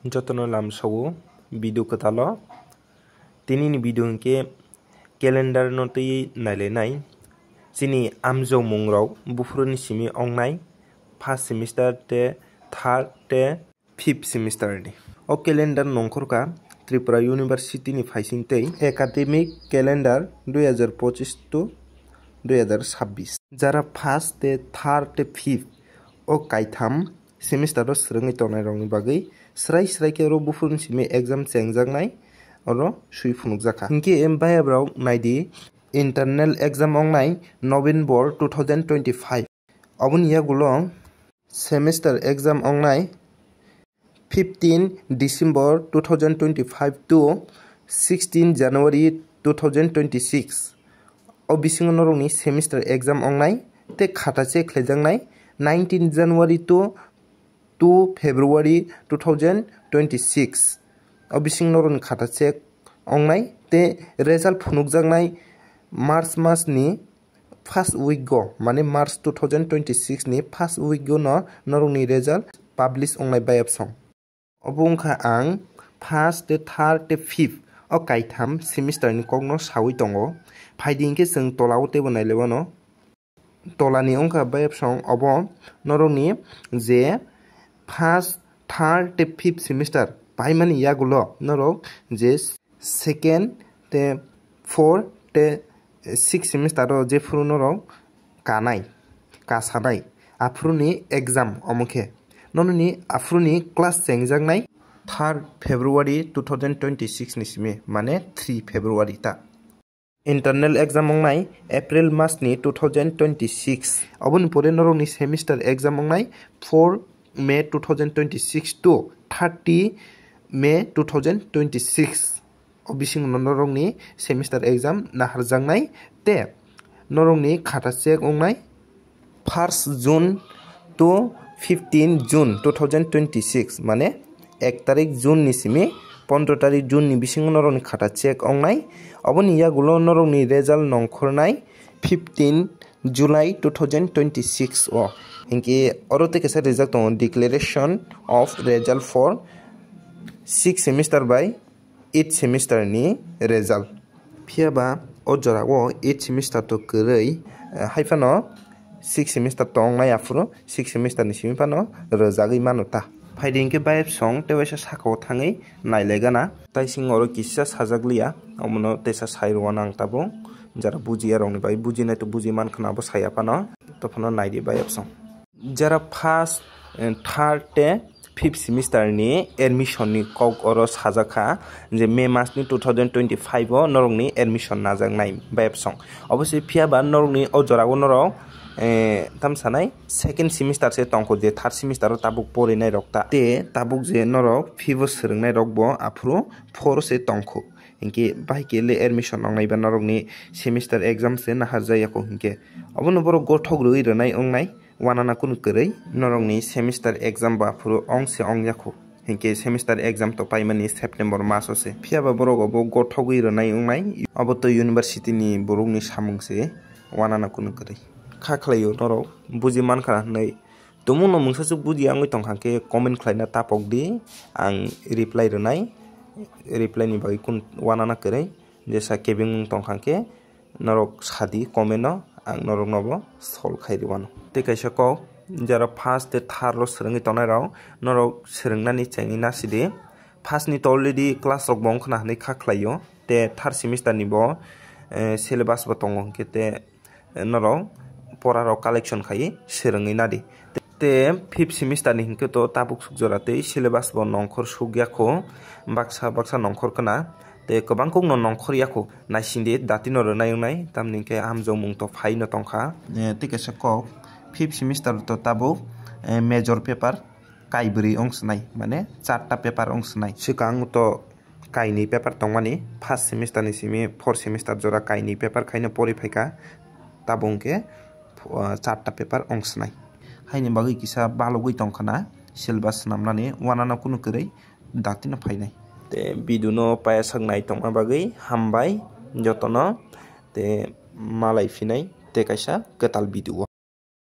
Jotono lamsawo video katalo tini ni video ke calendar no tei nailenai chini amjo mungrok bufuroni simi ongnai first semester te third te fifth semester ni o calendar nongkhorka Tripura University ni faising tei academic calendar 2025 to 2026 jara first te third te fifth o kaitham semester ro srwngai tongnai rokni bagui srai ke ro bufurni simi exam chengjaknai oro sui phunukjaka hingke bayab rok naidi internal exam ongnai November 2025 oboni yagulo semester exam ongnai 15 December 2025 to 16 January 2026 o bisingo norokni semester exam ongnai te khata che khlejaknai 19 January to 2 February 2026 o bisingo norokni khata che ongnai te result phunukjaknai March mas ni first week go mane March 2026 ni first week go no norokni result publish ongnai bayab song obungkha ang first te third te fifth o kaitham semester ni kokno sawi tongo phaidingke jeng tolao tebo nailebano tolani ongkha bayab song obo norokni je first third te fifth semester paimani yagulo norok je second te fourth te sixth semester ro je furu norok kasanai afruni exam omokhe nononi afruni class chengjaknai 3rd February 2026 ni simi mane 3 February ta internal exam ongnai April mas ni 2026 oboni pore norokni semester exam ongnai 4 May 2026 to 30 May 2026 obising norokni semester exam naharjaknai te norokni khata check ongnai 1st June to 15 June 2026 mane 1 tarik June ni simi 15 tarik June ni bising norokni khata check ongnai oboni yagulo norokni result nongkhornai 15 July 2026 o inki orote kesa result tongo declaration of result for 6th semester by 8th semester ni result phiaba o jorao 8th semester to kwrui haifano 6th semester tongnai afuro 6th semester ni simi pano rojagui manuta phaidingke bayab song tewaisa sakao thangai nailegana taising oro kisa sajakliya omono tesa sairwana ang tabo jara bujiya rokni bai bujinai to buji mankhana bo saya pano tophono naidi bayab song jara first third te fifth semester ni admission ni kok oro sajakha je May mas ni 2025 o norokni admission najaknai bayab song obosai phiaba norokni o jorao norok tamsanai second semester se tongko je third semester tabuk porinai rokta te tabuk je norok fibo srwngnai rok bo afro 4 se tongko inke baike le admission ongnai ba norokni semester exam se naharjayako hinke obono borok gothok rui rwnai ongnai wanana kunu kwrui norokni semester exam ba afro ongse ongyako hinke semester exam to paimani September maso se phiaba borok obo gothogui rwnai ongnai obo to university ni borokni samungse wanana kunu kwrui khaklayo norok buji mankha nei tumuno mungsachu buji angoi tongkhake comment khlaina tapok di ang reply rwnai reply ni bai kun wanana kwrui jesa kebing tongkhake norok sadi comment no ang norok nobo sol khairwano te kaisa kok jara first te third lo srwngi tongnai rok norok srwngnani chengi nasidi first ni to already class rok bong khna hanai khaklayo te third semester ni bo syllabus bo tongo kete norok pora rok collection khai srwngi nadi te fifth semester ni hingke to tabuk sukjora tei syllabus bo nongkhor sugyako baksa nongkhor kana te kwbang kok no nongkhor yako naisingdi datino rwnai ongnai tamni ke amjong mung to phai no tongkha te kaisa kok fifth semester to tabuk major paper kaibri ongsnai mane 4ta paper ongsnai sikang to kaini paper tongmani first semester ni simi fourth semester jora kaini paper khaina poriphaika tabungke 4ta paper ongsnai haini bagui kisa balogui tongkhana syllabus namnani wanana kunu kwrui datino phainai te video no paya sangnai tongma bagui hambai jotono te malai phinai te kaisa ketal video